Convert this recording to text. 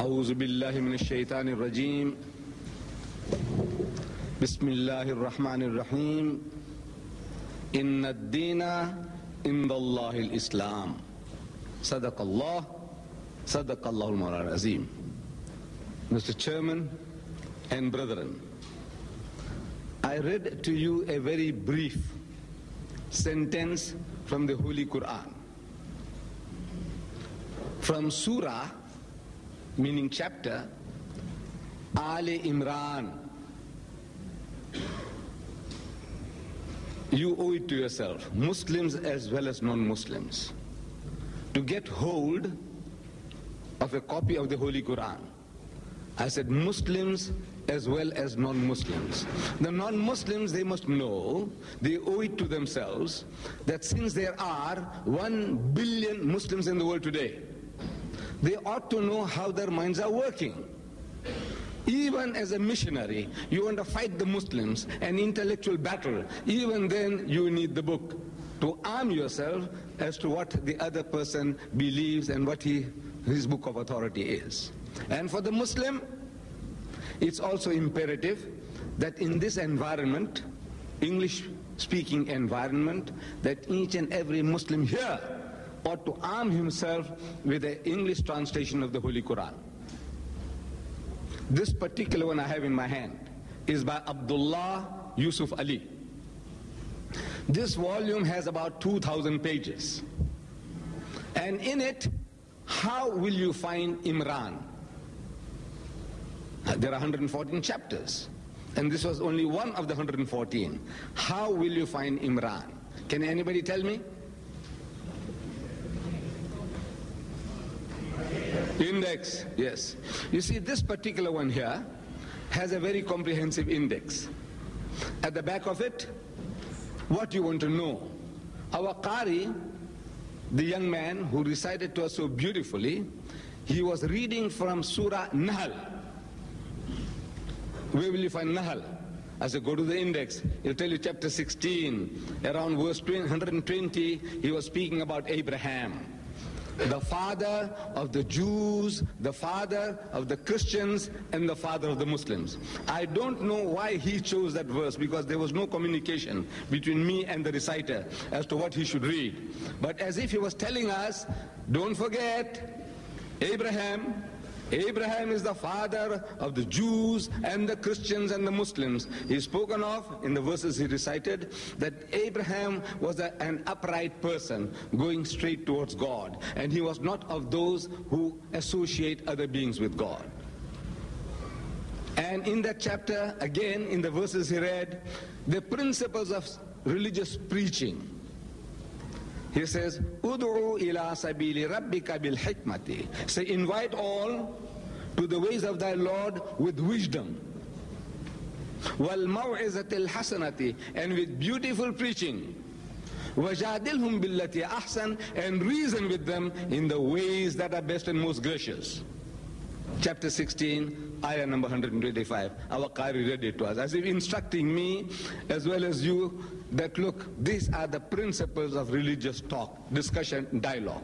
أعوذ بالله من الشيطان الرجيم بسم الله الرحمن الرحيم إن الدين عند الله الإسلام صدق الله المولى العظيم. Mr. Chairman and brethren, I read to you a very brief sentence from the Holy Quran, from Surah, meaning chapter, Ali Imran. You owe it to yourself, Muslims as well as non-Muslims, to get hold of a copy of the Holy Quran. I said Muslims as well as non-Muslims. The non-Muslims, they must know, they owe it to themselves, that since there are 1 billion Muslims in the world today, they ought to know how their minds are working. Even as a missionary, you want to fight the Muslims, an intellectual battle, even then you need the book to arm yourself as to what the other person believes and what his book of authority is. And for the Muslim, it's also imperative that in this environment, English-speaking environment, that each and every Muslim here ought to arm himself with the English translation of the Holy Quran. This particular one I have in my hand is by Abdullah Yusuf Ali. This volume has about 2,000 pages. And in it, how will you find Imran? There are 114 chapters. And this was only one of the 114. How will you find Imran? Can anybody tell me? Index, yes. You see, this particular one here has a very comprehensive index. At the back of it, what you want to know. Our Qari, the young man who recited to us so beautifully, he was reading from Surah Nahl. Where will you find Nahl? I said, go to the index. It'll tell you chapter 16. Around verse 120, he was speaking about Abraham, the father of the Jews, the father of the Christians, and the father of the Muslims. I don't know why he chose that verse, because there was no communication between me and the reciter as to what he should read. But as if he was telling us, don't forget, Abraham is the father of the Jews and the Christians and the Muslims. He's spoken of in the verses he recited that Abraham was an upright person going straight towards God, and he was not of those who associate other beings with God. And in that chapter, again, in the verses he read, the principles of religious preaching. He says, Ud'u ila sabili rabbika bil hikmati. Say, invite all to the ways of thy Lord with wisdom. Wal maw'izatil hasanati, and with beautiful preaching. Wajadilhum billati ahsan, and reason with them in the ways that are best and most gracious. Chapter 16, ayah number 125. Our Qari read it to us, as if instructing me as well as you that look, these are the principles of religious talk, discussion, dialogue.